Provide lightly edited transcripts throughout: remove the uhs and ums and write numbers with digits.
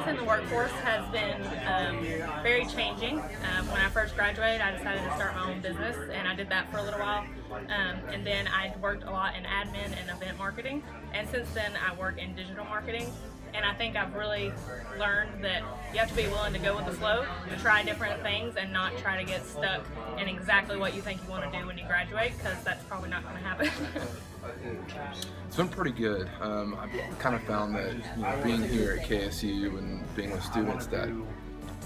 experience in the workforce has been very changing. When I first graduated, I decided to start my own business, and I did that for a little while. And then I worked a lot in admin and event marketing, and since then I work in digital marketing. And I think I've really learned that you have to be willing to go with the flow, to try different things, and not try to get stuck in exactly what you think you want to do when you graduate, because that's probably not going to happen. It's been pretty good. I've kind of found that being here at KSU and being with students, that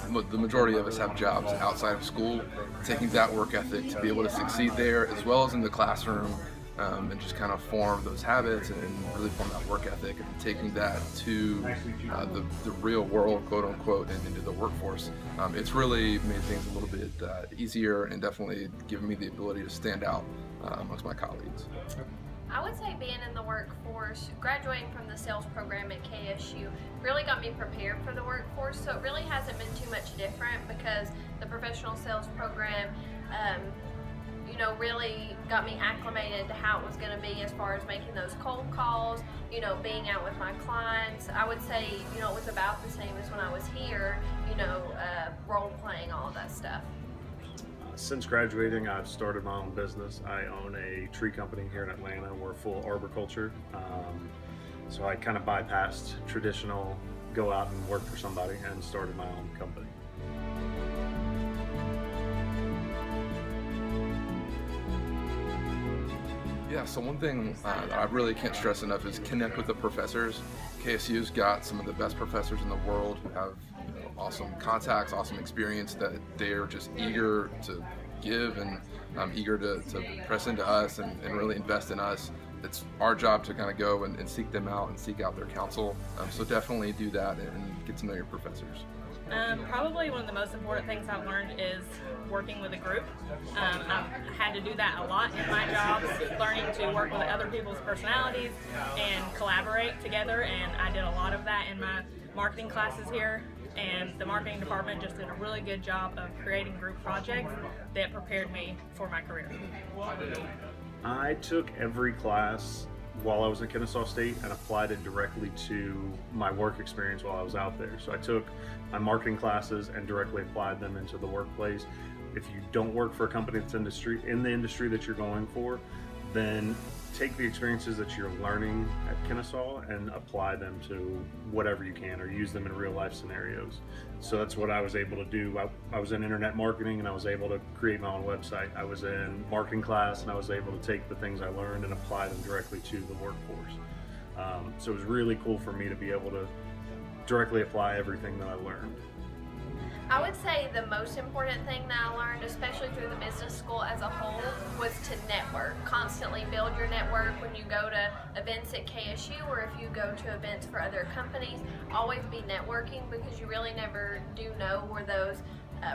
the majority of us have jobs outside of school. Taking that work ethic to be able to succeed there, as well as in the classroom, and just kind of form those habits and really form that work ethic, and taking that to the real world, quote unquote, and into the workforce. It's really made things a little bit easier, and definitely given me the ability to stand out amongst my colleagues. I would say being in the workforce, graduating from the sales program at KSU really got me prepared for the workforce. So it really hasn't been too much different, because the professional sales program really got me acclimated to how it was going to be as far as making those cold calls, being out with my clients. I would say, it was about the same as when I was here, role playing, all of that stuff. Since graduating, I've started my own business. I own a tree company here in Atlanta. We're full arboriculture. So I kind of bypassed traditional go out and work for somebody and started my own company. Yeah, so one thing that I really can't stress enough is connect with the professors. KSU's got some of the best professors in the world who have awesome contacts, awesome experience that they're just eager to give, and eager to press into us and really invest in us. It's our job to kind of go and seek them out and seek out their counsel. So definitely do that and get to know your professors. Probably one of the most important things I've learned is working with a group. I've had to do that a lot in my jobs, learning to work with other people's personalities and collaborate together, and I did a lot of that in my marketing classes here, and the marketing department just did a really good job of creating group projects that prepared me for my career. I took every class while I was at Kennesaw State and applied it directly to my work experience while I was out there. So I took my marketing classes and directly applied them into the workplace. If you don't work for a company that's in the industry that you're going for, then take the experiences that you're learning at Kennesaw and apply them to whatever you can, or use them in real life scenarios. So that's what I was able to do. I was in internet marketing, and I was able to create my own website. I was in marketing class, and I was able to take the things I learned and apply them directly to the workforce. So it was really cool for me to be able to directly apply everything that I learned. I would say the most important thing that I learned, especially through the business school as a whole, was to network. Constantly build your network when you go to events at KSU, or if you go to events for other companies. Always be networking, because you really never do know where those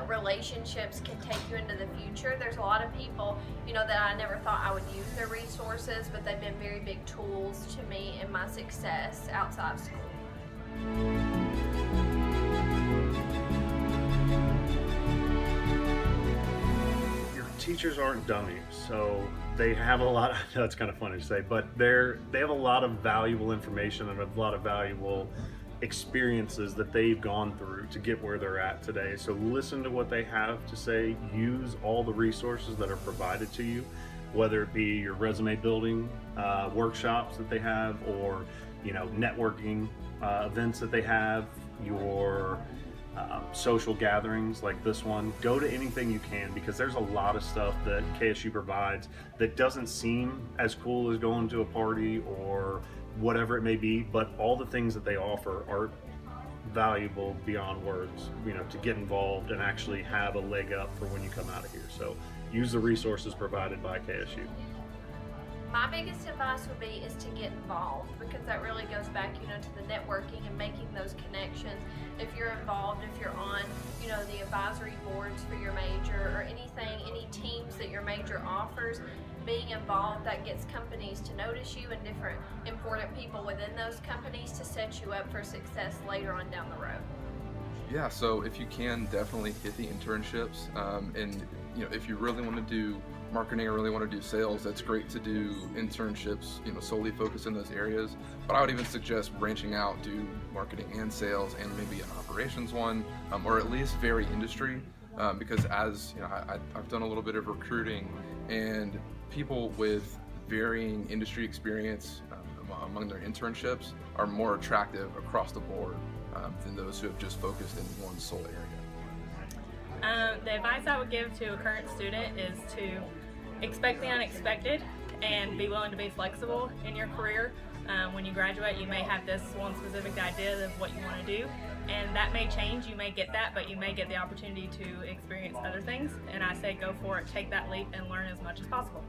relationships can take you into the future. There's a lot of people, that I never thought I would use their resources, but they've been very big tools to me in my success outside of school. Teachers aren't dummies, so they have a lot. I know it's kind of funny to say, but they have a lot of valuable information and a lot of valuable experiences that they've gone through to get where they're at today. So listen to what they have to say. Use all the resources that are provided to you, whether it be your resume building workshops that they have, or networking events that they have, your social gatherings like this one. Go to anything you can, because there's a lot of stuff that KSU provides that doesn't seem as cool as going to a party or whatever it may be, but all the things that they offer are valuable beyond words, to get involved and actually have a leg up for when you come out of here. So use the resources provided by KSU. My biggest advice would be is to get involved, because that really goes back, to the networking and making those connections. If you're involved, if you're on, the advisory boards for your major, or any teams that your major offers, being involved, that gets companies to notice you, and different important people within those companies to set you up for success later on down the road. Yeah, so if you can, definitely hit the internships, and if you really want to do marketing or really want to do sales, that's great to do internships, solely focus in those areas. But I would even suggest branching out, do marketing and sales and maybe an operations one, or at least vary industry. Because as I've done a little bit of recruiting, and people with varying industry experience among their internships are more attractive across the board than those who have just focused in one sole area. The advice I would give to a current student is to expect the unexpected and be willing to be flexible in your career. When you graduate, you may have this one specific idea of what you want to do, and that may change. You may get that, but you may get the opportunity to experience other things. And I say go for it, take that leap, and learn as much as possible.